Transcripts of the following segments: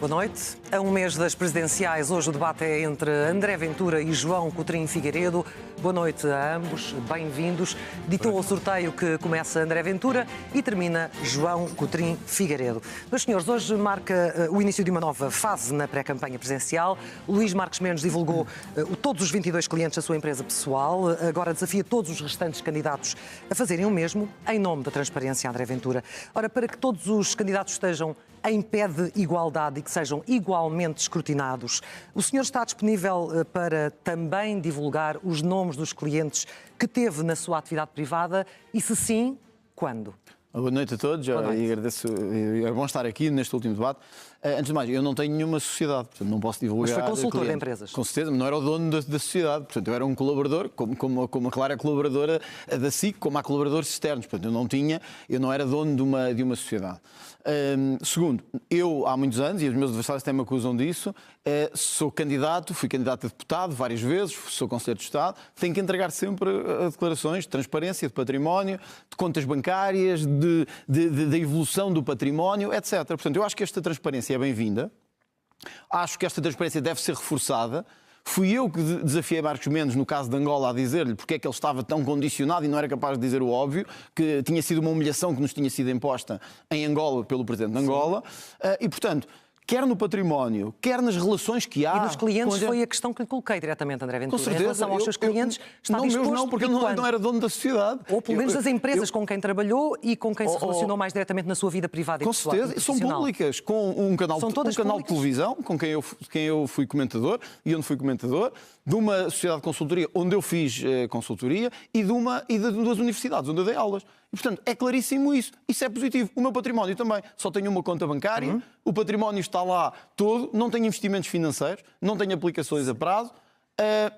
Boa noite. A um mês das presidenciais, hoje o debate é entre André Ventura e João Coutinho Figueiredo. Boa noite a ambos, bem-vindos. Ditou ao sorteio que começa André Ventura e termina João Coutinho Figueiredo. Meus senhores, hoje marca o início de uma nova fase na pré-campanha presidencial. Luís Marques Mendes divulgou todos os 22 clientes da sua empresa pessoal. Agora desafia todos os restantes candidatos a fazerem o mesmo, em nome da transparência, André Ventura. Ora, para que todos os candidatos estejam em pé de igualdade e que sejam igualmente escrutinados, o senhor está disponível para também divulgar os nomes dos clientes que teve na sua atividade privada e, se sim, quando? Boa noite a todos e agradeço. É bom estar aqui neste último debate. Antes de mais, eu não tenho nenhuma sociedade, portanto não posso divulgar. Mas foi consultor clientes. de empresas? Com certeza, mas não era o dono da sociedade. Portanto, eu era um colaborador, como a Clara é colaboradora da SIC, como há colaboradores externos. Portanto, eu não era dono de uma sociedade. Segundo, eu há muitos anos, e os meus adversários também me acusam disso, fui candidato a deputado várias vezes, sou conselheiro de Estado, tenho que entregar sempre declarações de transparência, de património, de contas bancárias, da evolução do património, etc. Portanto, eu acho que esta transparência é bem-vinda, acho que esta transparência deve ser reforçada. Fui eu que desafiei Marcos Mendes, no caso de Angola, a dizer-lhe porque é que ele estava tão condicionado e não era capaz de dizer o óbvio, que tinha sido uma humilhação que nos tinha sido imposta em Angola pelo Presidente de Angola. E, portanto, quer no património, quer nas relações que há... E dos clientes foi a questão que lhe coloquei diretamente, André Ventura. Com certeza. Em relação aos seus clientes, está disposto? Não, porque eu não era dono da sociedade. Ou pelo menos das empresas com quem trabalhou e com quem se relacionou mais diretamente na sua vida privada e pessoal. Com certeza, são públicas, com um canal de televisão, com quem eu fui comentador e onde fui comentador, de uma sociedade de consultoria onde eu fiz consultoria e de duas universidades onde eu dei aulas. E, portanto, é claríssimo isso. Isso é positivo. O meu património também. Só tenho uma conta bancária, o património está lá todo, não tenho investimentos financeiros, não tenho aplicações a prazo. É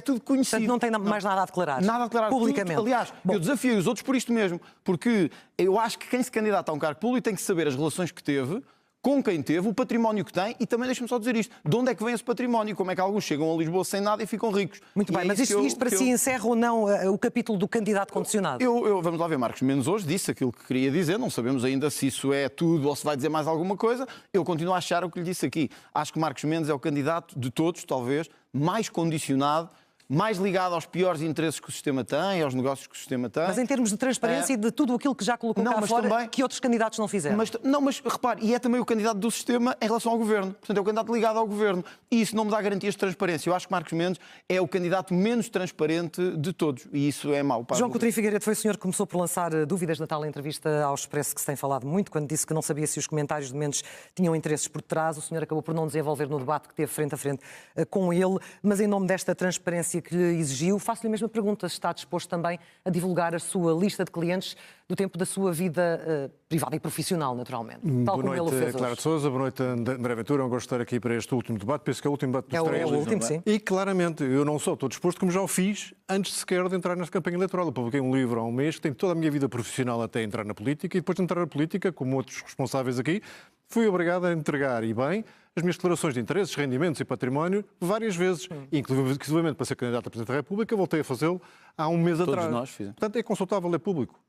tudo conhecido. Portanto, não tem mais nada a declarar. Nada a declarar. Publicamente. Aliás, eu desafio os outros por isto mesmo. Porque eu acho que quem se candidata a um cargo público tem que saber as relações que teve, com quem teve, o património que tem, e também deixa-me só dizer isto, de onde é que vem esse património, como é que alguns chegam a Lisboa sem nada e ficam ricos. Muito bem, mas isto para si encerra ou não o capítulo do candidato condicionado? Vamos lá ver, Marcos Mendes hoje disse aquilo que queria dizer, não sabemos ainda se isso é tudo ou se vai dizer mais alguma coisa, eu continuo a achar o que lhe disse aqui. Acho que Marcos Mendes é o candidato de todos, talvez, mais condicionado, mais ligado aos piores interesses que o sistema tem, aos negócios que o sistema tem. Mas em termos de transparência e de tudo aquilo que já colocou cá fora, também, que outros candidatos não fizeram. Mas repare, e é também o candidato do sistema em relação ao governo. Portanto, é o candidato ligado ao governo. E isso não me dá garantias de transparência. Eu acho que Marcos Mendes é o candidato menos transparente de todos. E isso é mau. João Coutinho Figueiredo foi o senhor que começou por lançar dúvidas na tal entrevista ao Expresso que se tem falado muito, quando disse que não sabia se os comentários de Mendes tinham interesses por trás. O senhor acabou por não desenvolver no debate que teve frente a frente com ele, mas em nome desta transparência que lhe exigiu, faço-lhe a mesma pergunta, se está disposto também a divulgar a sua lista de clientes do tempo da sua vida privada e profissional, naturalmente. Tal como ele o fez hoje. Clara de Sousa, boa noite, André Ventura. É um gosto de estar aqui para este último debate. Penso que é o último debate dos três. É o último, sim. E claramente, eu não estou disposto, como já o fiz, antes sequer de entrar nesta campanha eleitoral. Eu publiquei um livro há um mês que tem toda a minha vida profissional até entrar na política e depois de entrar na política, como outros responsáveis aqui, fui obrigado a entregar, e bem, as minhas declarações de interesses, rendimentos e património várias vezes, inclusive para ser candidato a Presidente da República, voltei a fazê-lo há um mês atrás. Nós fizemos. Portanto, é consultável, é público.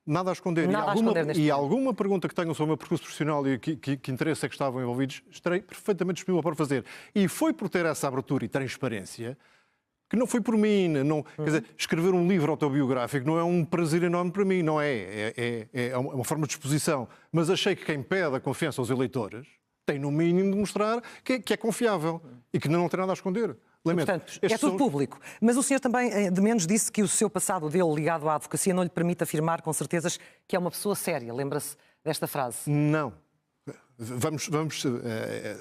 Nada a esconder. E alguma pergunta que tenham sobre o meu percurso profissional e que interesse é que estavam envolvidos, estarei perfeitamente disponível para fazer. E foi por ter essa abertura e transparência que não foi por mim. Não, quer dizer, escrever um livro autobiográfico não é um prazer enorme para mim, não é? É uma forma de exposição. Mas achei que quem pede a confiança aos eleitores tem, no mínimo, de mostrar que é confiável e que não tem nada a esconder. Portanto, é tudo público. Mas o senhor também, de menos, disse que o seu passado dele ligado à advocacia não lhe permite afirmar com certezas que é uma pessoa séria. Lembra-se desta frase? Não.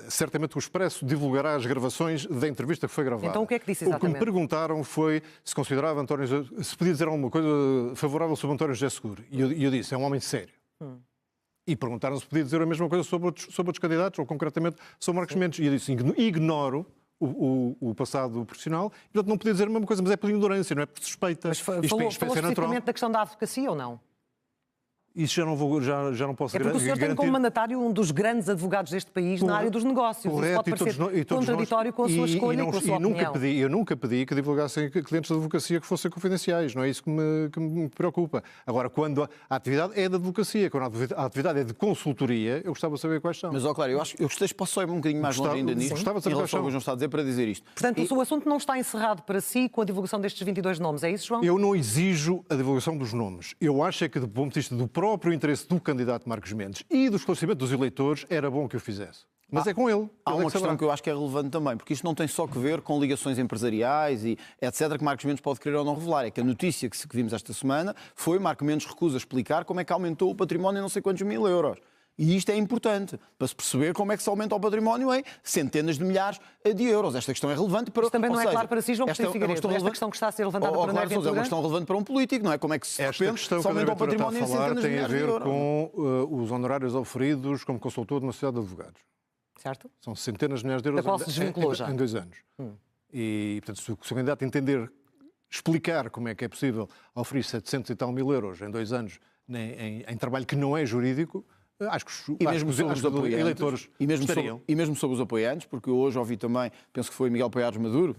Certamente o Expresso divulgará as gravações da entrevista que foi gravada. Então o que é que disse exatamente? O que me perguntaram foi se considerava se podia dizer alguma coisa favorável sobre António José Seguro. E eu disse, é um homem sério. E perguntaram se podia dizer a mesma coisa sobre outros candidatos, ou concretamente sobre Marcos Mendes. E eu disse, ignoro o passado profissional, e portanto não podia dizer a mesma coisa, mas é por ignorância, não é por suspeita. Mas falou especificamente da questão da advocacia ou não? Isso já não posso É porque o senhor tem como mandatário um dos grandes advogados deste país na área dos negócios. Correto, isso pode parecer contraditório com a sua escolha e com a sua opinião. Eu nunca pedi que divulgassem clientes de advocacia que fossem confidenciais. Não é isso que me preocupa. Agora, quando a atividade é de advocacia, quando a atividade é de consultoria, eu gostava de saber quais são. Mas, claro, eu gostei, posso só ir um bocadinho mais longe ainda nisso, em relação ao que o João está a dizer, para dizer isto. Portanto, o assunto não está encerrado para si com a divulgação destes 22 nomes, é isso, João? Eu não exijo a divulgação dos nomes. Eu acho é que, do ponto de vista do próprio interesse do candidato Marcos Mendes e do esclarecimento dos eleitores, era bom que o fizesse. Mas é com ele. Há uma questão que eu acho que é relevante também, porque isto não tem só que ver com ligações empresariais e etc. que Marcos Mendes pode querer ou não revelar. É que a notícia que vimos esta semana foi Marcos Mendes recusa explicar como é que aumentou o património em não sei quantos mil euros. E isto é importante, para se perceber como é que se aumenta o património em centenas de milhares de euros. Esta questão é relevante para... Isto também não é claro para si, João Coutinho Figueiredo. Esta questão que está a ser levantada por André Ventura... É uma questão relevante para um político, não é? Como é que se aumenta o património em centenas de milhares de euros? Tem a ver com os honorários oferidos como consultor de uma sociedade de advogados. Certo. São centenas de milhares de euros da qual se desvinculou já. Em 2 anos. E, portanto, se o candidato entender, explicar como é que é possível oferir 700 e tal mil euros em 2 anos em trabalho que não é jurídico... Acho que os eleitores e mesmo sobre os apoiantes, porque hoje ouvi também, penso que foi Miguel Paiares Maduro,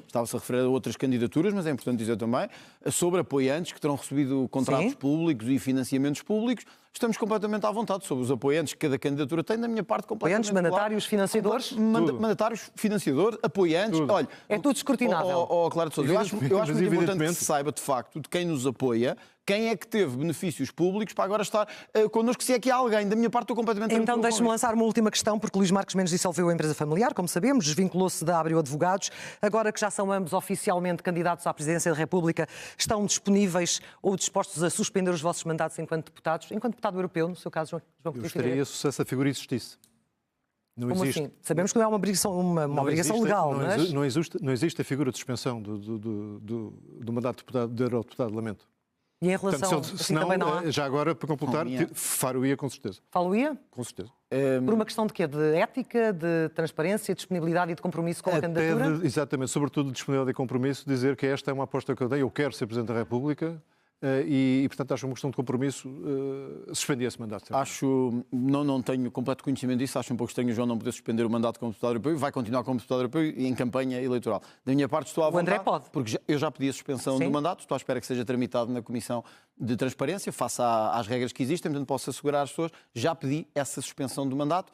estava-se a referir a outras candidaturas, mas é importante dizer também, sobre apoiantes que terão recebido contratos públicos e financiamentos públicos. Estamos completamente à vontade sobre os apoiantes que cada candidatura tem, da minha parte, completamente. Apoiantes, mandatários, financiadores? Mandatários, financiadores, apoiantes. Olha, é tudo escrutinável. Clara de Sousa, eu acho muito importante que se saiba, de facto, de quem nos apoia, quem é que teve benefícios públicos para agora estar connosco, se é que há alguém. Da minha parte, estou completamente... Então, deixe-me lançar uma última questão, porque Luís Marcos Mendes dissolveu a empresa familiar, como sabemos, desvinculou-se da Abreu Advogados. Agora que já são ambos oficialmente candidatos à presidência da República, estão disponíveis ou dispostos a suspender os vossos mandatos enquanto deputados? Enquanto deputado europeu, no seu caso, João Coutinho Figueiredo? Eu gostaria se essa figura existisse. Como assim? Sabemos que não é uma obrigação legal, mas... Não existe a figura de suspensão do mandato de deputado, de eurodeputado, lamento. E em relação... Se não, já agora, para completar, faro-ia com certeza. Falo-ia? Com certeza. Por uma questão de quê? De ética, de transparência, de disponibilidade e de compromisso com a candidatura? Exatamente, sobretudo de disponibilidade e compromisso, dizer que esta é uma aposta que eu dei, eu quero ser Presidente da República, e, portanto, acho uma questão de compromisso suspender esse mandato. Não tenho completo conhecimento disso, acho um pouco estranho o João não poder suspender o mandato como deputado europeu, vai continuar como deputado europeu e em campanha eleitoral. Da minha parte estou à vontade, o André pode. Porque eu já pedi a suspensão do mandato, estou à espera que seja tramitado na Comissão de Transparência, face às regras que existem, portanto posso assegurar às pessoas, já pedi essa suspensão do mandato,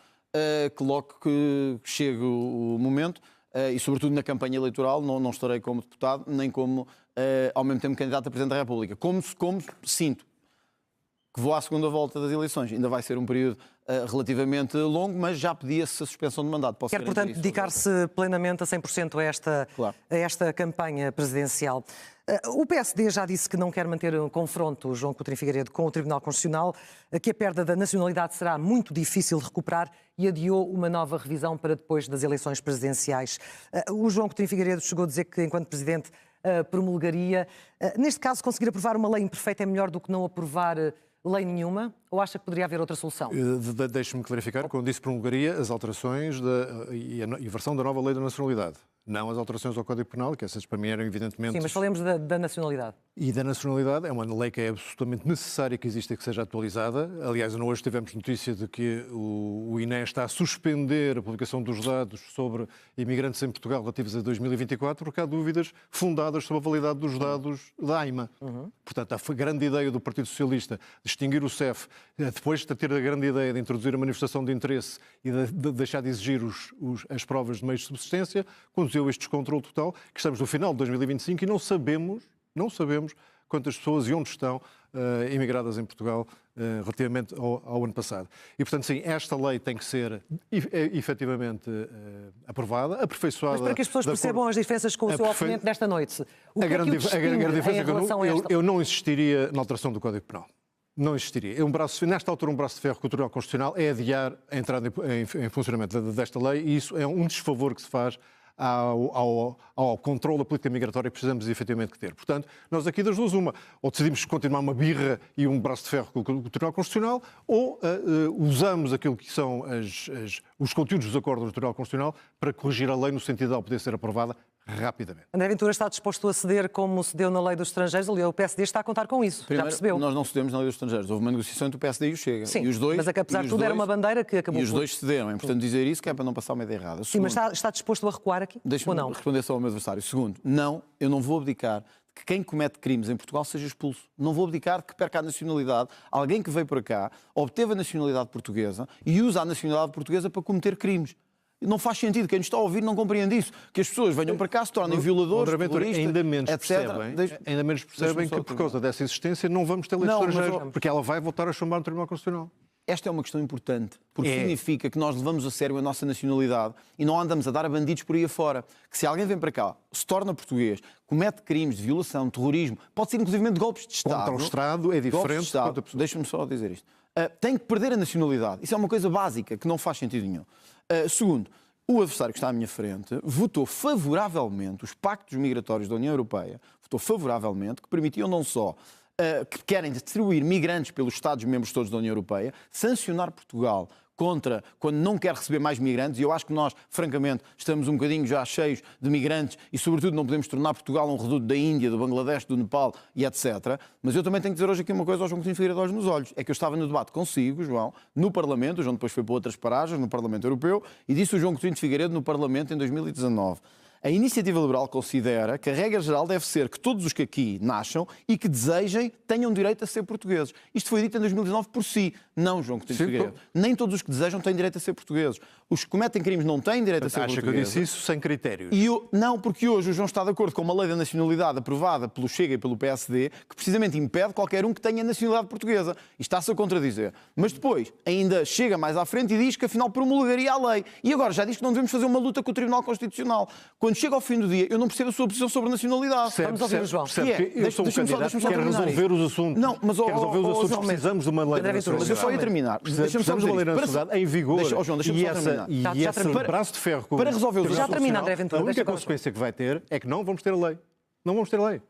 que logo que chegue o momento, e sobretudo na campanha eleitoral, não estarei como deputado, nem como, ao mesmo tempo, candidato a Presidente da República. Como sinto que vou à segunda volta das eleições, ainda vai ser um período relativamente longo, mas já pedi essa suspensão de mandato. Quer, portanto, dedicar-se plenamente a 100% a esta campanha presidencial. O PSD já disse que não quer manter um confronto, João Coutinho Figueiredo, com o Tribunal Constitucional, que a perda da nacionalidade será muito difícil de recuperar e adiou uma nova revisão para depois das eleições presidenciais. O João Coutinho Figueiredo chegou a dizer que, enquanto Presidente, promulgaria. Neste caso, conseguir aprovar uma lei imperfeita é melhor do que não aprovar lei nenhuma? Ou acha que poderia haver outra solução? Deixe-me clarificar. Quando disse promulgaria, as alterações e a versão da nova lei da nacionalidade. Não as alterações ao Código Penal, que essas para mim eram evidentemente... Sim, mas falemos da nacionalidade. E da nacionalidade é uma lei que é absolutamente necessária que exista e que seja atualizada. Aliás, hoje tivemos notícia de que o INE está a suspender a publicação dos dados sobre imigrantes em Portugal relativos a 2024, porque há dúvidas fundadas sobre a validade dos dados da AIMA. Portanto, a grande ideia do Partido Socialista de extinguir o CEF, depois de ter a grande ideia de introduzir a manifestação de interesse e de deixar de exigir as provas de meios de subsistência, conduziu a este descontrole total, que estamos no final de 2025 e não sabemos quantas pessoas e onde estão imigradas em Portugal relativamente ao ano passado. E, portanto, sim, esta lei tem que ser efetivamente aprovada, aperfeiçoada... Mas para que as pessoas percebam as diferenças com o seu oponente desta noite, o que é que o distingue em relação a esta... Eu não insistiria na alteração do Código Penal. Não existiria. Nesta altura, um braço de ferro que o Tribunal Constitucional é adiar a entrada em funcionamento desta lei e isso é um desfavor que se faz ao controle da política migratória que precisamos efetivamente ter. Portanto, nós aqui das duas uma, ou decidimos continuar uma birra e um braço de ferro com o Tribunal Constitucional, ou usamos aquilo que são os conteúdos dos acordos do Tribunal Constitucional para corrigir a lei no sentido de ela poder ser aprovada rapidamente. André Ventura está disposto a ceder como cedeu na lei dos estrangeiros? Ali o PSD está a contar com isso, Primeiro, já percebeu? nós não cedemos na lei dos estrangeiros. Houve uma negociação entre o PSD e o Chega. Sim, e os dois, mas apesar de tudo era uma bandeira que acabou E os por... dois cederam. É importante dizer isso, que é para não passar uma ideia errada. Sim, mas está disposto a recuar aqui? Ou Deixa-me não? responder só ao meu adversário. Segundo, não, eu não vou abdicar que quem comete crimes em Portugal seja expulso. Não vou abdicar que perca a nacionalidade. Alguém que veio para cá, obteve a nacionalidade portuguesa e usa a nacionalidade portuguesa para cometer crimes. Não faz sentido. Quem nos está a ouvir não compreende isso. Que as pessoas venham para cá, se tornem violadores, terroristas, ainda menos etc. percebem que por causa dessa existência não vamos ter lei de Não, mas, estrangeiros, porque ela vai voltar a chamar no Tribunal Constitucional. Esta é uma questão importante, porque significa que nós levamos a sério a nossa nacionalidade e não andamos a dar a bandidos por aí afora. Que se alguém vem para cá, se torna português, comete crimes de violação, terrorismo, pode ser inclusive de golpes de Estado. Contra o Estado é diferente. Deixa-me só dizer isto. Tem que perder a nacionalidade. Isso é uma coisa básica, que não faz sentido nenhum. Segundo, o adversário que está à minha frente votou favoravelmente os pactos migratórios da União Europeia, votou favoravelmente, que permitiam não só que querem distribuir migrantes pelos Estados-membros todos da União Europeia, sancionar Portugal contra quando não quer receber mais migrantes, e eu acho que nós, francamente, estamos um bocadinho já cheios de migrantes e, sobretudo, não podemos tornar Portugal um reduto da Índia, do Bangladesh, do Nepal e etc. Mas eu também tenho que dizer hoje aqui uma coisa ao João Coutinho Figueiredo olhos nos olhos. É que eu estava no debate consigo, João, no Parlamento, o João depois foi para outras paragens, no Parlamento Europeu, e disse o João Coutinho Figueiredo no Parlamento em 2019. A Iniciativa Liberal considera que a regra geral deve ser que todos os que aqui nasçam e que desejem tenham direito a ser portugueses. Isto foi dito em 2019 por si. Não, João Coutinho Figueiredo. Nem todos os que desejam têm direito a ser portugueses. Os que cometem crimes não têm direito a ser portugueses. Acha que eu disse isso sem critérios? Não, porque hoje o João está de acordo com uma lei da nacionalidade aprovada pelo Chega e pelo PSD que precisamente impede qualquer um que tenha nacionalidade portuguesa. E está-se a contradizer. Mas depois ainda chega mais à frente e diz que afinal promulgaria a lei. E agora já diz que não devemos fazer uma luta com o Tribunal Constitucional. Quando chega ao fim do dia, eu não percebo a sua posição sobre a nacionalidade. Vamos ouvir o João. Eu sou um candidato que quer resolver os assuntos. Não, mas quer resolver os assuntos, precisamos de uma lei da nacionalidade. Mas eu só ia terminar. Precisamos de uma lei da nacionalidade em vigor. Deixa-me só terminar. E esse braço de ferro com para resolver os já termina, André Ventura. A única consequência que vai ter é que não vamos ter lei. Não vamos ter lei.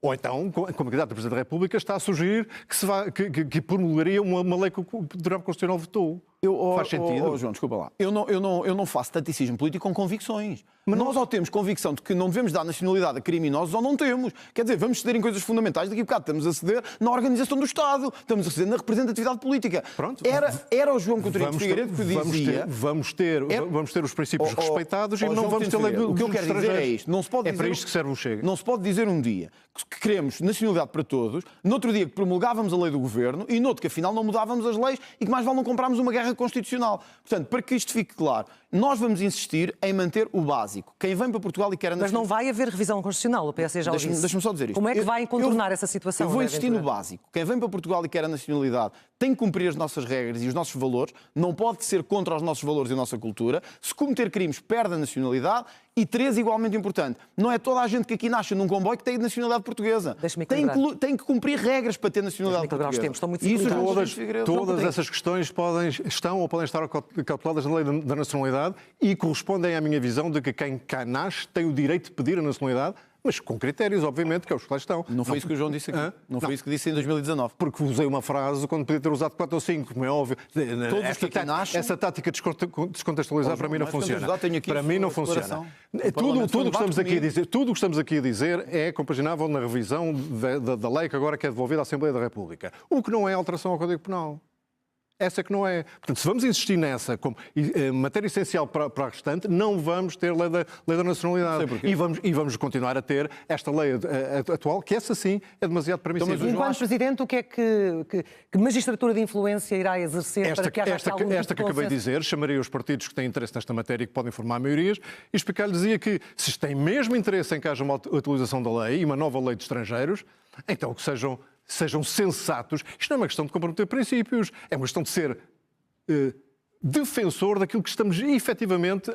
Ou então, como candidato a Presidente da República, está a sugerir que promulgaria uma lei que o Tribunal Constitucional votou. Faz sentido? João, desculpa lá. Eu não faço taticismo político com convicções. Mas nós ou temos convicção de que não devemos dar nacionalidade a criminosos ou não temos. Quer dizer, vamos ceder em coisas fundamentais. Daqui a bocado estamos a ceder na organização do Estado. Estamos a ceder na representatividade política. Pronto. Era o João Coutinho Figueiredo que dizia... Vamos ter os princípios respeitados e não vamos ter lei O que eu quero dizer é isto. Não se pode dizer, para isto que serve o Chega. Não se pode dizer um dia que queremos nacionalidade para todos, no outro dia que promulgávamos a lei do Governo e no outro que afinal não mudávamos as leis e que mais vale não comprarmos uma guerra constitucional. Portanto, para que isto fique claro, nós vamos insistir em manter o básico. Quem vem para Portugal e quer a Mas não vai haver revisão constitucional, o PSD já o disse. Deixa-me só dizer isto. Como é que vai contornar essa situação? Eu vou insistir no básico. Quem vem para Portugal e quer a nacionalidade tem que cumprir as nossas regras e os nossos valores, não pode ser contra os nossos valores e a nossa cultura. Se cometer crimes, perde a nacionalidade. E três, igualmente importante, não é toda a gente que aqui nasce num comboio que tem nacionalidade portuguesa. Tem que cumprir regras para ter nacionalidade portuguesa. Estão muito todas essas questões podem estar calculadas na lei da nacionalidade e correspondem à minha visão de que quem cá nasce tem o direito de pedir a nacionalidade, mas com critérios, obviamente, que é os que lá estão. Não foi isso que o João disse aqui. Não foi isso que disse em 2019. Porque usei uma frase quando podia ter usado 4 ou 5, como é óbvio. Essa tática de descontextualizar para mim não funciona. Para mim não funciona. Tudo o que estamos aqui a dizer é compaginável na revisão da lei que agora é devolvida à Assembleia da República. O que não é alteração ao Código Penal. Essa que não é. Portanto, se vamos insistir nessa como matéria essencial para a restante, não vamos ter lei da nacionalidade. E vamos continuar a ter esta lei atual, que essa sim é demasiado permissiva. Então, enquanto Presidente, o que é que magistratura de influência irá exercer para que haja esta que acabei de dizer, chamaria os partidos que têm interesse nesta matéria e que podem formar maiorias, e explicar-lhes dizia que se têm mesmo interesse em que haja uma atualização da lei e uma nova lei de estrangeiros, então que sejam sensatos. Isto não é uma questão de comprometer princípios, é uma questão de ser defensor daquilo que estamos efetivamente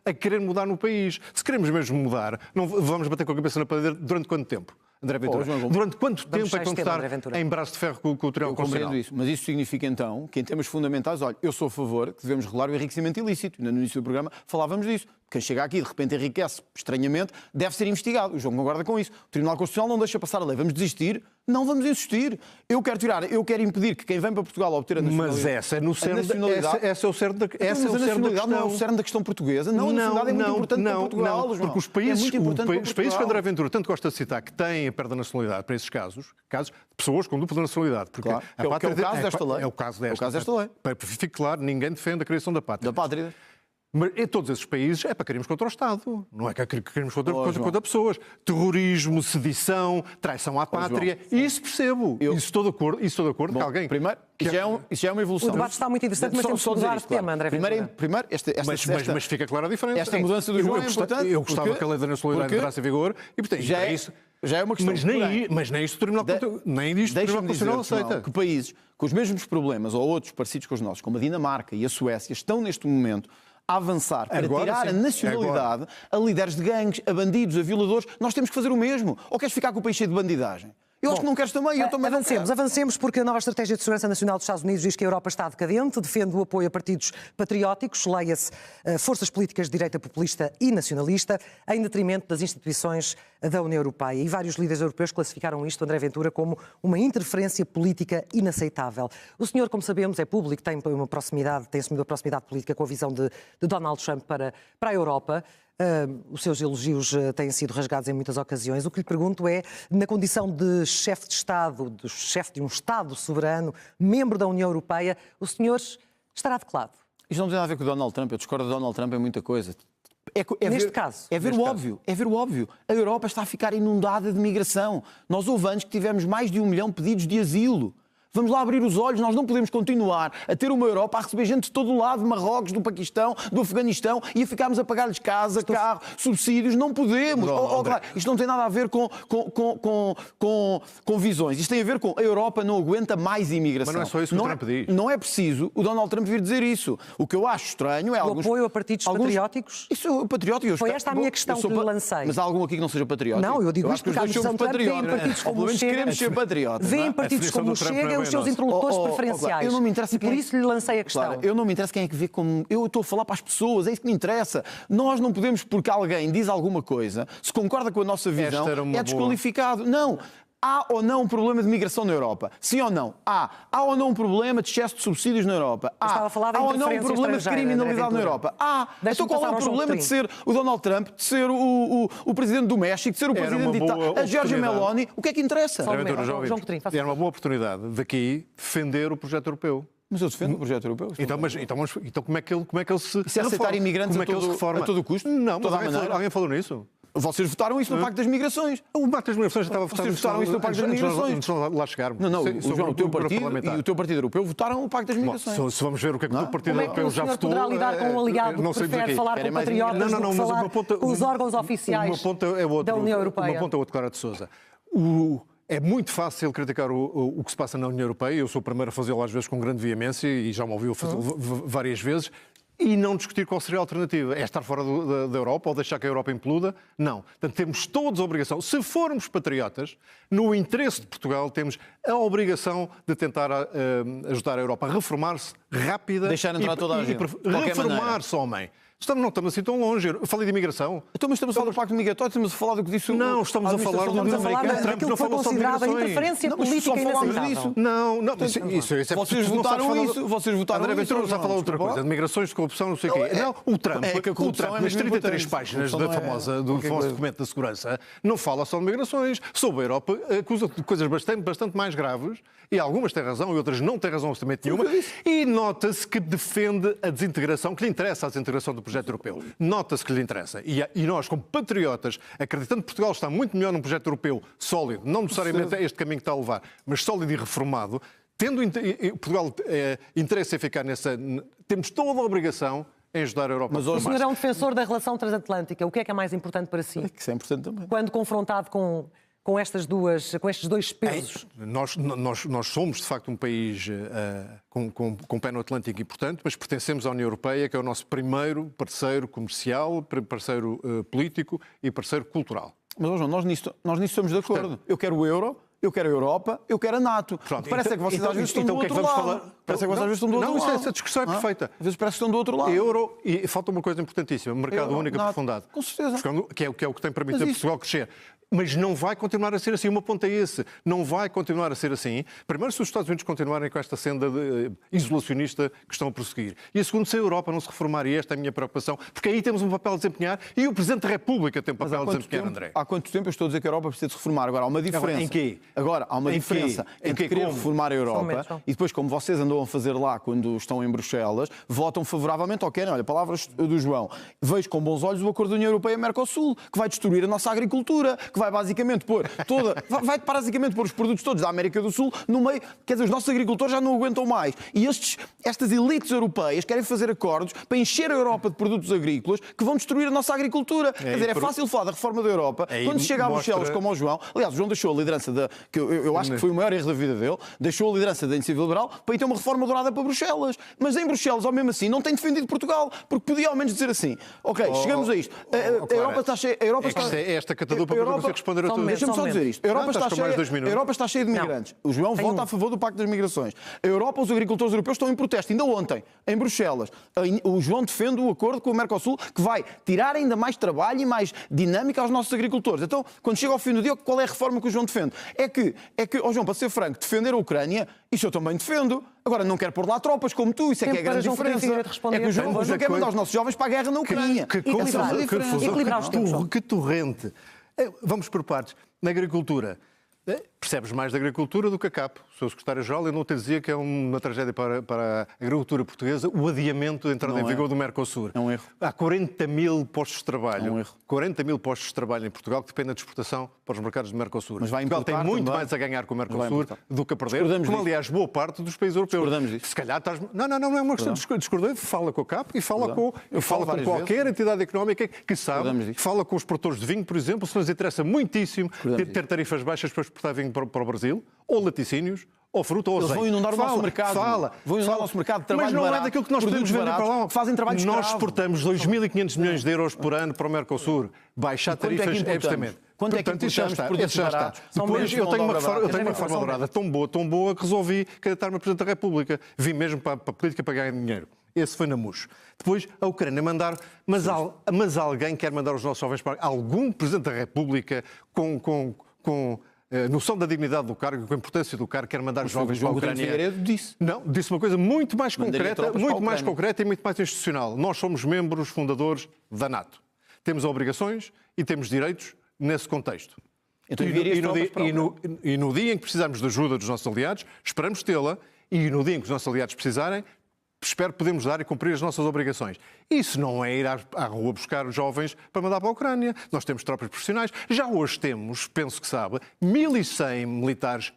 a querer mudar no país. Se queremos mesmo mudar, não vamos bater com a cabeça na parede durante quanto tempo? André Ventura, durante quanto tempo é que vamos estar em braço de ferro com o Tribunal Constitucional? Isso, mas isso significa então que em termos fundamentais, olha, eu sou a favor que devemos regular o enriquecimento ilícito. No início do programa falávamos disso. quem chega aqui de repente enriquece estranhamente, deve ser investigado. O João concorda com isso. O Tribunal Constitucional não deixa passar a lei. Vamos desistir? Não vamos insistir. Eu quero impedir que quem vem para Portugal obter a nacionalidade... Mas essa é no cerne esse é o cerne da questão. Mas a nacionalidade não é o cerne da questão portuguesa. Não, a nacionalidade é muito importante para Portugal, João. Porque os países que André Ventura tanto gosta de citar, que têm a perda da nacionalidade para esses casos de pessoas com dupla nacionalidade. Porque claro. É o caso desta lei. É o caso desta lei. Para que fique claro, ninguém defende a criação da pátria. Da pátria. Mas em todos esses países é para queremos contra o Estado, não é que queremos contra pessoas. Terrorismo, sedição, traição à pátria, isso percebo. Isso estou de acordo, Bom, que alguém... Primeiro, isso já é uma evolução. O debate está muito interessante, mas temos que mudar de tema, André Ventura. Primeiro, mas fica clara a diferença. Esta mudança do João é importante. Eu gostava que a lei da nacionalidade entrasse em vigor e, portanto, já é uma questão. Mas nem isto o Tribunal Constitucional aceita. Que países com os mesmos problemas ou outros parecidos com os nossos, como a Dinamarca e a Suécia, estão neste momento a avançar para tirar a nacionalidade a líderes de gangues, a bandidos, a violadores. Nós temos que fazer o mesmo. Ou queres ficar com o país cheio de bandidagem? Eu acho que não queres também, eu também Avancemos, porque a nova Estratégia de Segurança Nacional dos Estados Unidos diz que a Europa está decadente, defende o apoio a partidos patrióticos, leia-se forças políticas de direita populista e nacionalista, em detrimento das instituições da União Europeia. E vários líderes europeus classificaram isto, André Ventura, como uma interferência política inaceitável. O senhor, como sabemos, é público, tem assumido uma proximidade política com a visão de Donald Trump para a Europa. Os seus elogios têm sido rasgados em muitas ocasiões. O que lhe pergunto é, na condição de chefe de Estado, de chefe de um Estado soberano, membro da União Europeia, o senhor estará de que lado? Isto não tem nada a ver com o Donald Trump. Eu discordo de Donald Trump em muita coisa. Neste caso. É ver o óbvio. A Europa está a ficar inundada de migração. Nós houve anos que tivemos mais de 1 milhão de pedidos de asilo. Vamos lá abrir os olhos, nós não podemos continuar a ter uma Europa a receber gente de todo o lado, de Marrocos, do Paquistão, do Afeganistão, e a ficarmos a pagar-lhes casa, carro, subsídios. Não podemos. Claro, isto não tem nada a ver com visões. Isto tem a ver com a Europa não aguenta mais imigração. Mas não é só isso que o Trump diz. Não é preciso o Donald Trump vir dizer isso. O que eu acho estranho é o apoio a partidos patrióticos? Isso é patriótico. Foi esta a minha questão que lhe lancei. Mas há algum aqui que não seja patriótico? Não, eu digo isto porque a administração de Trump vêem partidos como o Chega. Queremos ser patriotas. Vêem partidos como o Chega e os seus interlocutores preferenciais. Eu não me interessa e por isso lhe lancei a questão. Claro, eu não me interessa quem é que vê como... Eu estou a falar para as pessoas, é isso que me interessa. Nós não podemos, porque alguém diz alguma coisa, se concorda com a nossa visão, é desqualificado. Não. Há ou não um problema de migração na Europa? Sim ou não? Há ou não um problema de excesso de subsídios na Europa? Há ou não um problema de criminalidade na Europa? Então qual é o problema de ser o Donald Trump, de ser o presidente do México, de ser o presidente de Itália, a Giorgia Meloni? O que é que interessa? João Coutinho, era uma boa oportunidade daqui defender o projeto europeu. Mas eu defendo o projeto europeu. Então como é que ele se... Isso é aceitar imigrantes a todo custo? Não, mas alguém falou nisso? Vocês votaram isso no Pacto das Migrações. O Pacto das Migrações já estava votado. Vocês votaram isso no Pacto das Migrações. Antes de lá chegarmos. Não, João, o teu partido e o teu partido europeu votaram o Pacto das Migrações. Se vamos ver o que é que o teu partido europeu já votou... Como é que o senhor poderá lidar com um aliado que prefere falar com patriotas do que falar com os órgãos oficiais da União Europeia? Uma ponta é outro, Clara de Sousa. É muito fácil criticar o que se passa na União Europeia. Eu sou o primeiro a fazê-lo às vezes com grande veemência e já me ouviu várias vezes. E não discutir qual seria a alternativa. É estar fora da Europa ou deixar que a Europa imploda? Não. Portanto, temos todos a obrigação. Se formos patriotas, no interesse de Portugal, temos a obrigação de tentar ajudar a Europa a reformar-se rápida. Deixar entrar toda a gente. Reformar-se, homem. Não estamos assim tão longe. Eu falei de imigração. Então, mas estamos a falar do Pacto Migratório, estamos a falar do que disse o... Não, estamos a falar daquilo que foi considerado a interferência política inaceitável. Não, isso é vocês votaram isso. Vocês votaram André Ventura está a falar outra coisa, de migrações, de corrupção, não sei o quê. Não, o Trump, nas 33 páginas do famoso documento da segurança, não fala só de migrações. Sobre a Europa, acusa de coisas bastante mais graves, e algumas têm razão e outras não têm razão absolutamente nenhuma, e nota-se que defende a desintegração, que lhe interessa a desintegração do projeto europeu. Nota-se que lhe interessa. E nós, como patriotas, acreditando que Portugal está muito melhor num projeto europeu sólido, não necessariamente é este caminho que está a levar, mas sólido e reformado, tendo Portugal interesse em ficar nessa... Temos toda a obrigação em ajudar a Europa. Mas o senhor é um defensor da relação transatlântica. O que é mais importante para si? Isso é importante também. Quando confrontado com estes dois pesos? Nós somos, de facto, um país com pé no Atlântico e, portanto, mas pertencemos à União Europeia, que é o nosso primeiro parceiro comercial, parceiro político e parceiro cultural. Mas, João, nós nisso estamos de acordo. Eu quero o euro, eu quero a Europa, eu quero a NATO. Pronto, Parece que vocês às vezes estão do outro lado. Parece que vocês às vezes estão do outro lado. Essa discussão é perfeita. Às vezes parece que estão do outro lado. Euro, e falta uma coisa importantíssima, mercado Euro, único NATO, aprofundado. com certeza. Que é o que tem permitido a Portugal crescer. Mas não vai continuar a ser assim. O meu ponto é esse. Não vai continuar a ser assim. Primeiro, se os Estados Unidos continuarem com esta senda isolacionista que estão a prosseguir. E a segundo, se a Europa não se reformar. E esta é a minha preocupação. Porque aí temos um papel a desempenhar e o Presidente da República tem um papel a desempenhar, André. Há quanto tempo eu estou a dizer que a Europa precisa de se reformar? Agora, há uma diferença. Em quê? Agora, há uma diferença entre querer reformar a Europa e depois, como vocês andam a fazer lá quando estão em Bruxelas, votam favoravelmente ou querem. Olha, palavras do João. Vejo com bons olhos o acordo da União Europeia-Mercosul, que vai destruir a nossa agricultura, que vai basicamente vai basicamente pôr os produtos todos da América do Sul no meio. Quer dizer, os nossos agricultores já não aguentam mais. E estas elites europeias querem fazer acordos para encher a Europa de produtos agrícolas que vão destruir a nossa agricultura. Quer dizer, é fácil falar da reforma da Europa quando se chega a Bruxelas, como ao João. Aliás, o João deixou a liderança que eu acho que foi o maior erro da vida dele, deixou a liderança da Iniciativa Liberal para ir ter uma reforma dourada para Bruxelas. Mas em Bruxelas, ao mesmo assim, não tem defendido Portugal, porque podia ao menos dizer assim: ok, chegamos a isto. A Europa está cheia. É esta catadupa para você responder a tudo. Deixa-me só dizer isto. A Europa está cheia de migrantes. O João vota a favor do Pacto das Migrações. A Europa, os agricultores europeus estão em protesto. Ainda ontem, em Bruxelas, o João defende o acordo com o Mercosul que vai tirar ainda mais trabalho e mais dinâmica aos nossos agricultores. Então, quando chega ao fim do dia, qual é a reforma que o João defende? É que, João, para ser franco, defender a Ucrânia, isso eu também defendo. Agora, não quero pôr lá tropas como tu, isso é que é a grande diferença. É que o João quer mandar os nossos jovens para a guerra na Ucrânia. Que torrente. Vamos por partes. Na agricultura, percebes mais da agricultura do que a CAP. O Sr. Secretário-Geral, eu não te dizia que é uma tragédia para a agricultura portuguesa o adiamento da entrada em vigor do Mercosul. É um erro. Há 40 mil postos de trabalho. É um erro. 40 mil postos de trabalho em Portugal que dependem de exportação para os mercados do Mercosul. Mas vai Portugal tem muito também mais a ganhar com o Mercosul do que a perder, como aliás boa parte dos países europeus. Discordamos disso. Se calhar estás... Não é uma questão de discordar. Fala com a CAP e fala com qualquer entidade económica que sabe. Fala com os produtores de vinho, por exemplo, se nos interessa muitíssimo ter tarifas baixas para exportar vinho para o Brasil, ou laticínios, ou fruta, ou azeite. Eles vão inundar o nosso mercado. Vão inundar o nosso mercado de trabalho barato. Mas não barato, é daquilo que nós podemos vender para lá. Fazem trabalho escravo. Nós exportamos 2.500 milhões de euros por ano para o Mercosul. Baixar tarifas é justamente. Quanto é que importamos produtos baratos? Depois eu tenho uma reforma dourada tão boa, que resolvi candidatar-me a Presidente da República. Vim mesmo para a política para ganhar dinheiro. Esse foi na MUS. Depois a Ucrânia mandar... Mas alguém quer mandar os nossos jovens para... Algum Presidente da República com noção da dignidade do cargo, com a importância do cargo, quer mandar os jovens para a Ucrânia. Figueiredo disse. Não, disse uma coisa muito mais concreta e muito mais institucional. Nós somos membros fundadores da NATO. Temos obrigações e temos direitos nesse contexto. Então, e no dia em que precisarmos de ajuda dos nossos aliados, esperamos tê-la, e no dia em que os nossos aliados precisarem, espero que podemos dar e cumprir as nossas obrigações. Isso não é ir à rua buscar os jovens para mandar para a Ucrânia. Nós temos tropas profissionais. Já hoje temos, penso que sabe, 1.100 militares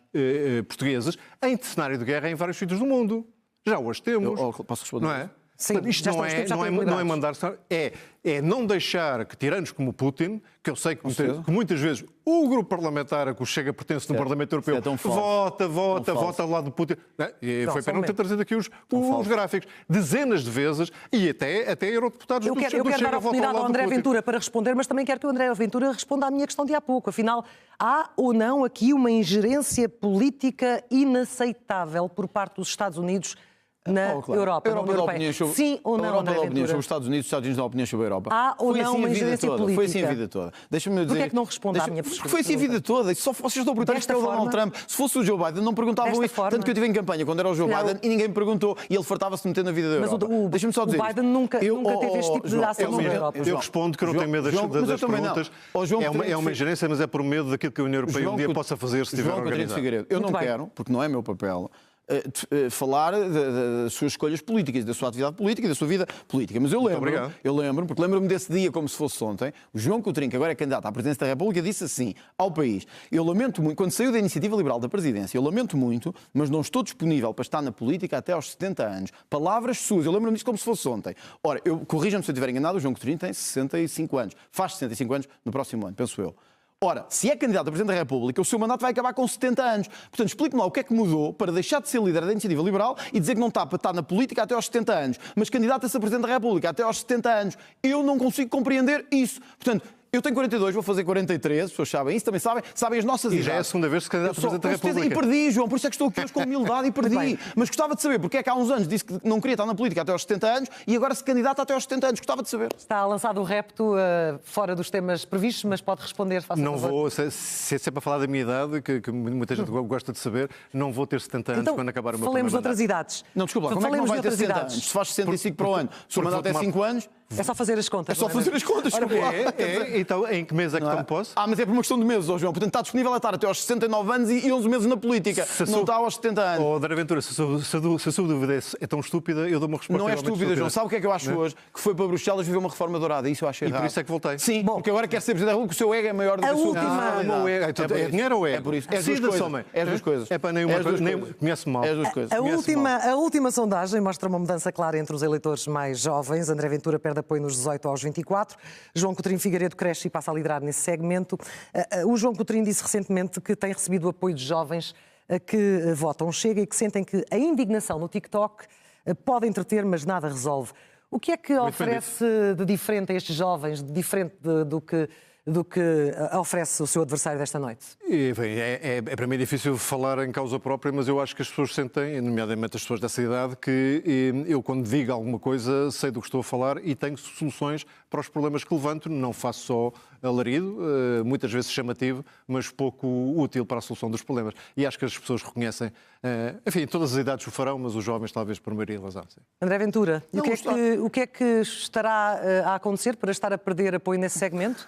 portugueses em cenário de guerra em vários sítios do mundo. Já hoje temos. Posso responder? Não é? Sim, portanto, isto não é mandar... É não deixar que tiranos como Putin, que eu sei que muitas vezes o grupo parlamentar a que o Chega pertence no Parlamento Europeu vota ao lado do Putin. E foi pena não ter trazido aqui os gráficos. Dezenas de vezes e até eurodeputados do Chega. Eu quero dar a oportunidade ao André Ventura para responder, mas também quero que o André Ventura responda à minha questão de há pouco. Afinal, há ou não aqui uma ingerência política inaceitável por parte dos Estados Unidos na Europa, na União Europeia? Sim ou não, André Ventura? Sobre os Estados Unidos dão opiniões sobre a Europa. Há ou não uma ingerência política? Foi assim a vida toda. Deixa-me dizer... Porquê é que não responde à minha pergunta? Porque foi assim a vida toda. Só vocês estão a perguntar isto é o Donald Trump. Se fosse o Joe Biden, não perguntavam isso. Tanto que eu estive em campanha quando era o Joe Biden e ninguém me perguntou e ele fartava-se de meter na vida da Europa. Deixa-me só dizer o Biden nunca teve este tipo de ação na Europa. Eu respondo que eu não tenho medo das perguntas. É uma ingerência, mas é por medo daquilo que a União Europeia um dia possa fazer se estiver organizado. Eu não quero, porque não é meu papel, falar das suas escolhas políticas, da sua atividade política e da sua vida política. Mas eu lembro-me desse dia como se fosse ontem, o João Coutinho, que agora é candidato à presidência da República, disse assim ao país: eu lamento muito, quando saiu da Iniciativa Liberal da presidência, eu lamento muito, mas não estou disponível para estar na política até aos 70 anos. Palavras suas, eu lembro-me disto como se fosse ontem. Ora, corrija-me se eu estiver enganado, o João Coutinho tem 65 anos, faz 65 anos no próximo ano, penso eu. Ora, se é candidato a Presidente da República, o seu mandato vai acabar com 70 anos. Portanto, explique-me lá o que é que mudou para deixar de ser líder da Iniciativa Liberal e dizer que não está para estar na política até aos 70 anos, mas candidato a ser Presidente da República até aos 70 anos. Eu não consigo compreender isso. Portanto, Eu tenho 42, vou fazer 43, as pessoas sabem isso, também sabem as nossas idades. E já é a segunda vez que se candidata a Presidente da República. E perdi, João, por isso é que estou aqui hoje com humildade e perdi. Mas gostava de saber porque é que há uns anos disse que não queria estar na política até aos 70 anos e agora se candidata até aos 70 anos. Gostava de saber. Está lançado o repto fora dos temas previstos, mas pode responder. Não vou, se é para falar da minha idade, que muita gente gosta de saber, não vou ter 70 anos então, quando acabar o meu falemos de primeiro outras idades. Não, desculpa, como é que não vai ter 70 anos? Se faz 65 para o ano, se for mandar até 5 anos... É só fazer as contas. É só fazer as contas. Então, em que mês é que não posso? Mas é por uma questão de meses, João. Portanto, está disponível a estar até aos 69 anos e 11 meses na política. Não está aos 70 anos. André Ventura, se a sua dúvida é tão estúpida, eu dou uma resposta. Não é estúpida, João. Sabe o que é que eu acho hoje? Que foi para Bruxelas viver uma reforma dourada. Isso eu acho errado. E por isso é que voltei. Sim, porque agora quer ser Presidente da República, o seu ego é maior do que a sua personalidade. É dinheiro ou é? É por isso. É as duas coisas. É as duas coisas. É para nem conhece-me mal. É as duas coisas. A última sondagem mostra uma mudança clara entre os eleitores mais jovens. André Ventura perde apoio nos 18 aos 24. João Coutinho Figueiredo cresce e passa a liderar nesse segmento. O João Coutinho disse recentemente que tem recebido o apoio de jovens que votam Chega e que sentem que a indignação no TikTok pode entreter, mas nada resolve. O que é que oferece de diferente a estes jovens, de diferente do que oferece o seu adversário desta noite? É para mim difícil falar em causa própria, mas eu acho que as pessoas sentem, nomeadamente as pessoas dessa idade, que eu quando digo alguma coisa sei do que estou a falar e tenho soluções para os problemas que levanto, não faço só alarido, muitas vezes chamativo, mas pouco útil para a solução dos problemas. E acho que as pessoas reconhecem, enfim, todas as idades o farão, mas os jovens talvez por maioria razão. Sim. André Ventura, o que é que estará a acontecer para estar a perder apoio nesse segmento?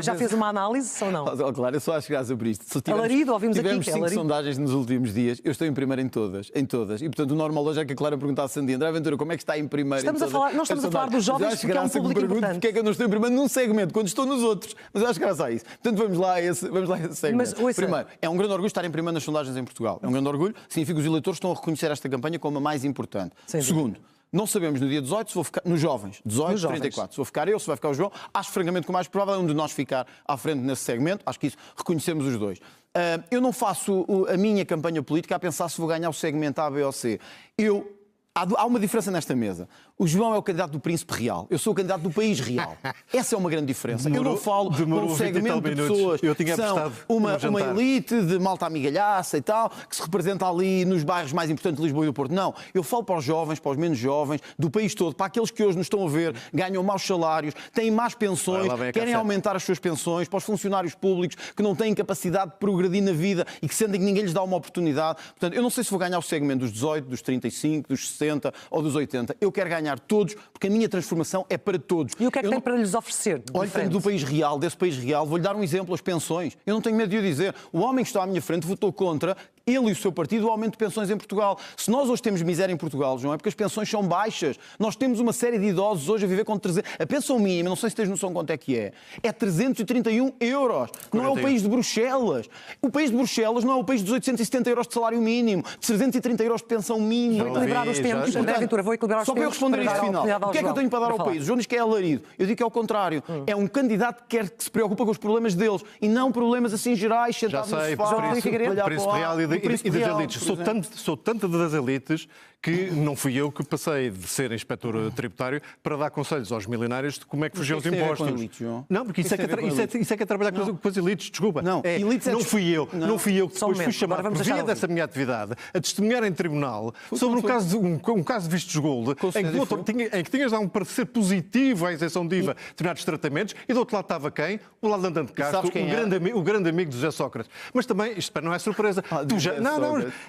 Já fez uma análise ou não? Claro, eu só acho graça sobre isto. Alarido, ouvimos aqui que é tivemos 5 sondagens nos últimos dias, eu estou em primeiro em todas. E, portanto, o normal hoje é que a Clara perguntasse a Sandy, André Ventura, como é que está em primeiro não estamos a falar dos jovens, porque é um público importante. Porque é que eu não estou em primeiro num segmento, quando estou nos outros? Mas eu acho graça a isso. Portanto, vamos lá a esse segmento. Mas, primeiro, é um grande orgulho estar em primeiro nas sondagens em Portugal. É um grande orgulho, significa que os eleitores estão a reconhecer esta campanha como a mais importante. Segundo, não sabemos no dia 18 se vou ficar nos jovens, 18, 34, se vou ficar eu, se vai ficar o João. Acho francamente que o mais provável é um de nós ficar à frente nesse segmento. Acho que isso reconhecemos os dois. Eu não faço a minha campanha política a pensar se vou ganhar o segmento A, B ou C. Há uma diferença nesta mesa. O João é o candidato do Príncipe Real. Eu sou o candidato do País Real. Essa é uma grande diferença. Eu não falo de um segmento de pessoas que são uma elite de malta amigalhaça e tal, que se representa ali nos bairros mais importantes de Lisboa e do Porto. Não. Eu falo para os jovens, para os menos jovens, do país todo, para aqueles que hoje nos estão a ver, ganham maus salários, têm más pensões, querem aumentar as suas pensões, para os funcionários públicos que não têm capacidade de progredir na vida e que sentem que ninguém lhes dá uma oportunidade. Portanto, eu não sei se vou ganhar o segmento dos 18, dos 35, dos 60 ou dos 80. Eu quero ganhar todos, porque a minha transformação é para todos. E o que é que tem para lhes oferecer? Olha, tenho do País Real, desse País Real, vou-lhe dar um exemplo, as pensões. Eu não tenho medo de o dizer. O homem que está à minha frente votou contra, ele e o seu partido, o aumento de pensões em Portugal. Se nós hoje temos miséria em Portugal, João, é porque as pensões são baixas. Nós temos uma série de idosos hoje a viver com 300... A pensão mínima, não sei se tens noção quanto é que é 331 euros. Não é o país de Bruxelas. O país de Bruxelas não é o país dos 870 euros de salário mínimo, de 330 euros de pensão mínima. Vou equilibrar os tempos. André Ventura, vou equilibrar os tempos. Só para eu responder isto final. O que é que eu tenho para dar ao país? O João diz que é alarido. Eu digo que é o contrário. É um candidato que quer que se preocupa com os problemas deles e não problemas assim gerais, sentados no sofá. Príncipe Real e das elites. Sou tanto das elites que não fui eu que passei de ser inspetor tributário para dar conselhos aos milionários de como é que fugiam os impostos. Não, porque isso é que é trabalhar com as elites, desculpa. Não fui eu que depois fui chamado por via dessa minha atividade a testemunhar em tribunal sobre um caso de vistos gold em que tinhas de dar um parecer positivo à isenção de IVA de determinados tratamentos e do outro lado estava quem? O lado Andante Castro, o grande amigo de José Sócrates. Mas também, isto não é surpresa.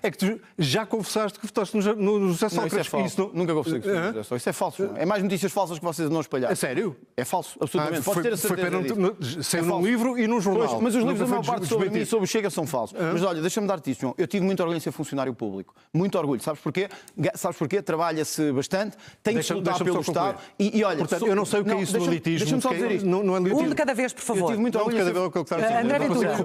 É que tu já confessaste que votaste no José Sócrates. Isso é falso. Nunca confessei que José Sócrates. Isso é falso. É mais notícias falsas que vocês não espalharam. É sério? É falso, absolutamente. Pode ter a certeza. Saiu num livro e num jornal. Pois, mas os livros, a maior parte sobre mim e sobre o Chega são falsos. Mas olha, deixa-me dar-te isto, João. Eu tive muito orgulho em ser funcionário público. Muito orgulho. Sabes porquê? Trabalha-se bastante, tem que se lutar pelo Estado. E olha, portanto, eu não sei o que é isso no litígio. Deixa-me só dizer isto. Um de cada vez, por favor. Eu tive muito orgulho. André Ventura,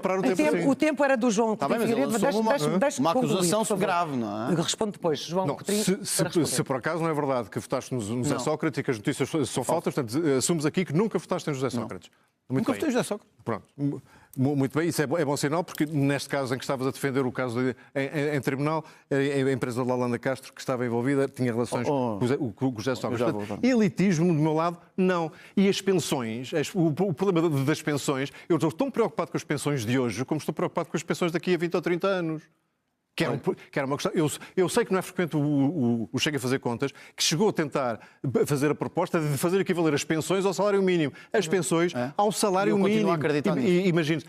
o tempo era do João Coutinho Figueiredo, mas uma acusação grave, não é? Responde depois, João Coutinho. Se por acaso não é verdade que votaste no José Sócrates e que as notícias são falsas, portanto, assumes aqui que nunca votaste em José Sócrates. Nunca votei em José Sócrates. Pronto. Muito bem, isso é bom sinal, porque neste caso em que estavas a defender o caso em tribunal, a empresa de Lalanda Castro, que estava envolvida, tinha relações com o José Sócrates. Portanto, elitismo, do meu lado, não. E as pensões, o problema das pensões, eu estou tão preocupado com as pensões de hoje como estou preocupado com as pensões daqui a 20 ou 30 anos. Que era uma questão. Eu sei que não é frequente o Chega a fazer contas, que chegou a tentar fazer a proposta de fazer equivaler as pensões ao salário mínimo. As pensões ao salário mínimo. Imagine.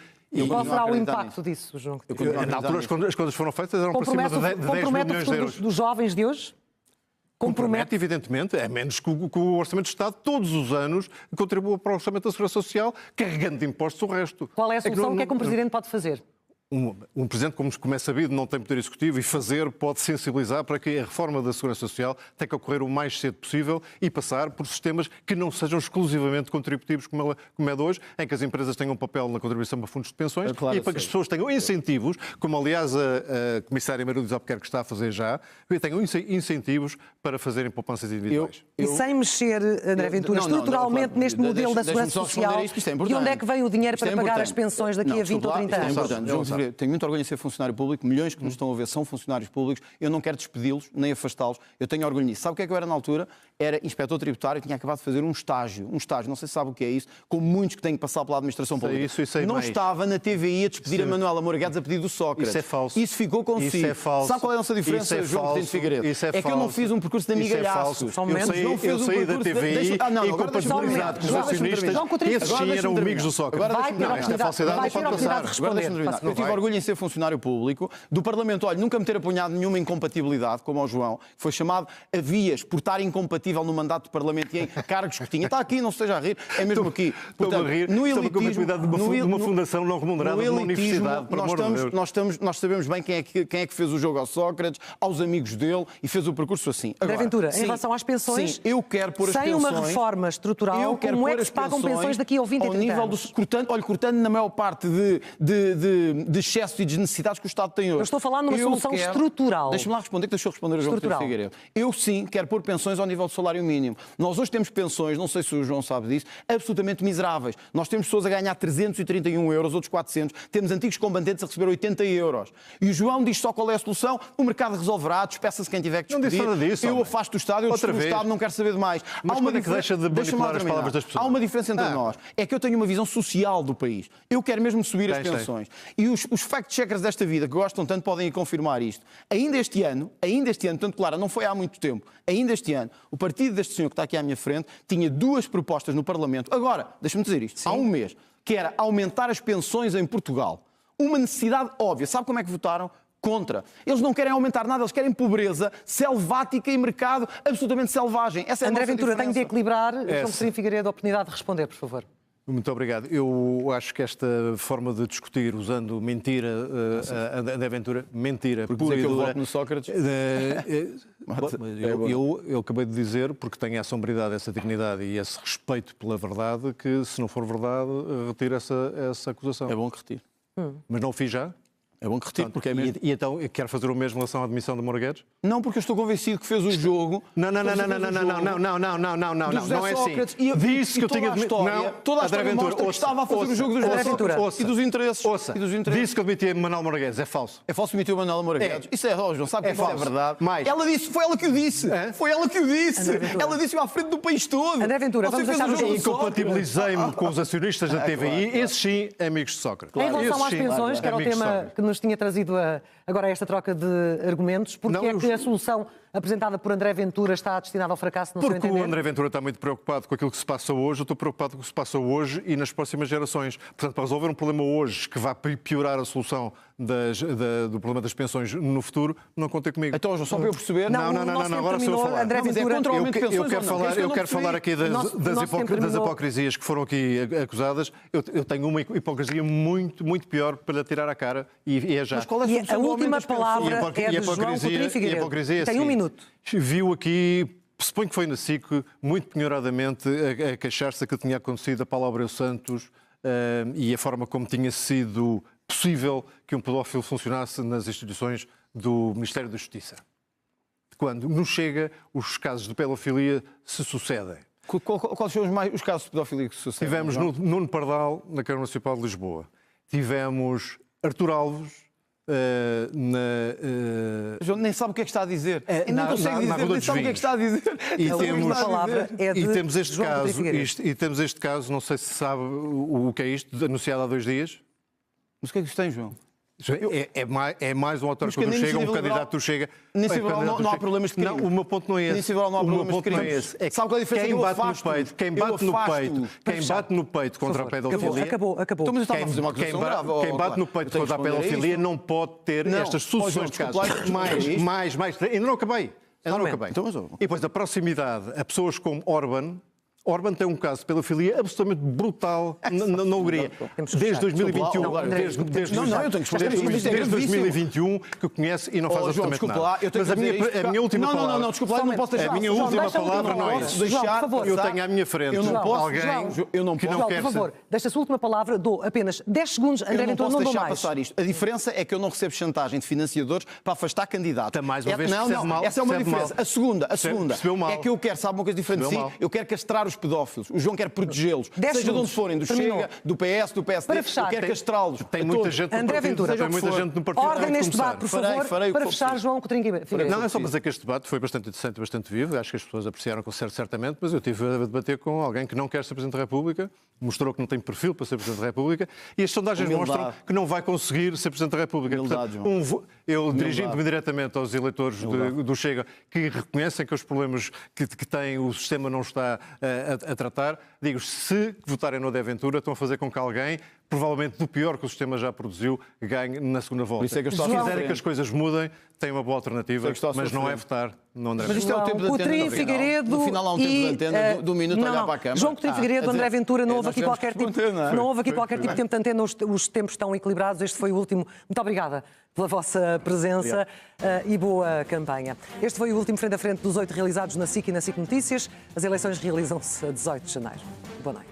Qual será o impacto disso, João? Na altura, quando as coisas foram feitas, eram para cima de 10 milhões de euros. Dos jovens de hoje? Compromete, evidentemente, é menos que o Orçamento de Estado, todos os anos, contribua para o Orçamento da Segurança Social, carregando de impostos o resto. Qual é a solução? O que é que um Presidente pode fazer? Um Presidente, como é sabido, não tem poder executivo e fazer pode sensibilizar para que a reforma da Segurança Social tenha que ocorrer o mais cedo possível e passar por sistemas que não sejam exclusivamente contributivos, como é de hoje, em que as empresas tenham um papel na contribuição para fundos de pensões e para que as pessoas tenham incentivos, como aliás a Comissária Marildes Albuquerque está a fazer já, tenham incentivos para fazerem poupanças individuais. E sem mexer, André Ventura, estruturalmente neste modelo da Segurança Social, de onde é que vem o dinheiro para pagar as pensões daqui a 20 ou 30 anos? Tenho muito orgulho em ser funcionário público, milhões que nos estão a ver são funcionários públicos, eu não quero despedi-los, nem afastá-los, eu tenho orgulho nisso. Sabe o que é que eu era na altura? Era inspetor tributário e tinha acabado de fazer um estágio, não sei se sabe o que é isso, como muitos que têm que passar pela administração pública. Não estava na TVI a despedir a Manuela Moura Guedes a pedido do Sócrates. Isso é falso. Isso ficou consigo. Isso é falso. Sabe qual é a nossa diferença, João Coutinho de Figueiredo? É que eu não fiz um percurso de amigalhaço. Eu saí da TVI e compatibilizado com os acionistas, esses sim eram amigos do Sócrates. Esta falsidade não pode passar. Agora deixa-me terminar. Eu tive orgulho em ser funcionário público, do Parlamento, olha, nunca me ter apanhado nenhuma incompatibilidade, como ao João, que foi chamado a vias por estar incompatível no mandato do Parlamento e em cargos que tinha. Está aqui, não se esteja a rir, é mesmo aqui. Portanto, no elitismo, de uma fundação não remunerada de uma universidade, por amor de Deus. Nós sabemos bem quem é que fez o jogo ao Sócrates, aos amigos dele e fez o percurso assim. Agora, Ventura, em relação às pensões, eu quero pôr as sem pensões, uma reforma estrutural, como é que se pagam pensões daqui a 20 e 30 anos? Cortando na maior parte de excessos e desnecessidades que o Estado tem hoje. Eu estou a falar numa solução estrutural. Deixa-me lá responder, que deixou responder a João Coutinho de Figueiredo. Eu sim quero pôr pensões ao nível do salário mínimo. Nós hoje temos pensões, não sei se o João sabe disso, absolutamente miseráveis. Nós temos pessoas a ganhar 331 euros, outros 400. Temos antigos combatentes a receber 80 euros. E o João diz só qual é a solução, o mercado resolverá, despeça-se quem tiver que despedir. Não disse nada disso. Eu afasto o Estado, eu destruo o Estado, não quero saber de mais. Mas quando é que deixa de manipular as palavras das pessoas? Há uma diferença entre nós. É que eu tenho uma visão social do país. Eu quero mesmo subir as pensões. E os fact-checkers desta vida, que gostam tanto, podem ir confirmar isto. Ainda este ano, tanto claro, não foi há muito tempo, ainda este ano, o partido deste senhor que está aqui à minha frente tinha duas propostas no Parlamento. Agora, deixa-me dizer isto, há um mês, que era aumentar as pensões em Portugal. Uma necessidade óbvia. Sabe como é que votaram? Contra. Eles não querem aumentar nada, eles querem pobreza selvática e mercado absolutamente selvagem. Essa é André a nossa Ventura, diferença. tenho de equilibrar. João Coutinho Figueiredo, a oportunidade de responder, por favor. Muito obrigado. Eu acho que esta forma de discutir usando mentira, André Ventura, mentira pura e dura. Eu dura. voto no Sócrates. Eu acabei de dizer, porque tenho essa sombridade, essa dignidade e esse respeito pela verdade, que se não for verdade, retiro essa acusação. É bom que retire. Mas não o fiz já? É bom que retire, porque é mesmo. E então, quer fazer o mesmo em relação à admissão de Moura Guedes? Não, porque eu estou convencido que fez o jogo. Não é assim. Disse que eu tinha toda a história mostra que estava a fazer o jogo dos Sócrates e dos interesses. Disse que eu demitia Manuel Moura Guedes, é falso. É falso demitir o Manuel Moura Guedes. Isso é, João, sabe que falso. É verdade. Mais. Ela disse, foi ela que o disse. Foi ela que o disse. Ela disse-o à frente do país todo. André Ventura, vamos deixar o jogo. Incompatibilizei-me com os acionistas da TVI, esses sim, amigos de Sócrates. Em relação às pensões, que era o tema que nos tinha trazido agora esta troca de argumentos, porque é que a solução apresentada por André Ventura está destinada ao fracasso, no seu entender? Porque o André Ventura está muito preocupado com aquilo que se passa hoje, eu estou preocupado com o que se passa hoje e nas próximas gerações. Portanto, para resolver um problema hoje que vai piorar a solução do problema das pensões no futuro, não contem comigo. Então, João, só para eu perceber... Não, agora sou eu a falar. André Ventura, eu quero falar aqui das hipocrisias que foram aqui acusadas. Eu tenho uma hipocrisia muito, muito pior para lhe tirar à cara e é já. Mas qual é a última palavra é de João Coutinho Figueiredo. Tem um minuto. Viu aqui, suponho que foi na SIC, muito penhoradamente a queixar-se que tinha acontecido a Paulo Abreu Santos e a forma como tinha sido possível que um pedófilo funcionasse nas instituições do Ministério da Justiça. Quando nos chega, os casos de pedofilia se sucedem. Quais são os casos de pedofilia que se sucedem? Tivemos Nuno Pardal, na Câmara Municipal de Lisboa. tivemos Artur Alves João nem sabe o que é que está a dizer. na- Nem consegue na dizer, Rua nem dos sabe o que é que está a dizer. E A temos- última palavra é de E temos este João Coutinho caso, Figueiredo. e temos este caso, não sei se sabe o que é isto, anunciado há 2 dias. Mas o que é que isto tem, João? É mais um autarca Mas que do nem Chega, um Iniciativa candidato Liberal- do Chega. Iniciativa Liberal candidato do não há Chega. problemas de crime. Não, o meu ponto não é esse. Iniciativa Liberal não há O meu problemas de ponto não é crime. esse. É que Sabe qual é a diferença? quem Eu bate no afasto. peito, quem Eu bate no afasto. peito, Para quem fechar. bate no peito contra a pedofilia. Acabou. Então, mas eu estava a fazer uma Quem, acusação ba- grave. quem bate no peito contra a pedofilia não pode ter Não. estas João, sucessões de desculpa lá, casos. desculpa lá, isto. Mais. Ainda não acabei. Ainda não acabei. Então, mas, E depois a proximidade a pessoas como Orban. Orban tem um caso de pedofilia absolutamente brutal na Hungria. Temos que Desde fechar. 2021. Desculpa lá, Desde eu tenho que explicar isto, isto é desde gravíssimo. 2021 que conhece e não faz Oh, João, absolutamente desculpa nada. lá, eu tenho Mas que dizer isto a minha última não, palavra. Não, desculpa lá, eu não posso deixar. A minha João, última deixa a última palavra não é palavra. isso. João, por favor. Eu tenho à minha frente Eu não posso, alguém João, eu não que posso. não João, quer por favor, deixa a sua última palavra, dou apenas 10 segundos, André Eu não Ventura, posso não dou deixar mais. passar isto. A diferença é que eu não recebo chantagem de financiadores para afastar candidatos. Então, mais uma vez, Não, percebe mal, essa é uma percebe diferença. mal. A segunda Percebeu mal. é que eu quero, sabe uma coisa diferente de si? Percebeu mal. Eu quero castrar os pedófilos. O João quer protegê-los. 10 Seja de onde segundos. forem, do Terminou. Chega, do PS, do PSD, Para fechar. eu quero castrá-los. Tem a muita todos. gente no André partido. Ventura. Tem muita gente no partido. Ordem Tem que neste começar. debate, por Farei favor, o que para for fechar, preciso. João Coutinho Figueiredo. Não, é só para dizer que este debate foi bastante interessante, bastante vivo. Acho que as pessoas apreciaram com certo, certamente, mas eu tive a debater com alguém que não quer ser Presidente da República, mostrou que não tem perfil para ser Presidente da República, e as sondagens Humildade. mostram que não vai conseguir ser Presidente da República. Humildade, eu, dirigindo-me diretamente aos eleitores do Chega, que reconhecem que os problemas que têm o sistema não está a tratar, digo, se votarem no André Ventura, estão a fazer com que alguém, provavelmente do pior que o sistema já produziu, ganhe na segunda volta. Por isso é que eu estou Se à sua quiserem frente. que as coisas mudem, têm uma boa alternativa, Por isso é que estou à sua mas não é frente. votar no André Mas isto Ventura. é o tempo de antena. Coutinho no final. Figueiredo No final há um tempo de e, antena, do minuto a olhar não, para a câmara. João Coutinho Figueiredo, quer dizer, André Ventura, não houve nós aqui tivemos qualquer que tipo, responder, não é? não houve aqui qualquer tipo de tempo de antena, os tempos estão equilibrados, este foi o último. Muito obrigada pela vossa presença e boa campanha. Este foi o último Frente a Frente dos 8 realizados na SIC e na SIC Notícias. As eleições realizam-se a 18 de janeiro. Boa noite.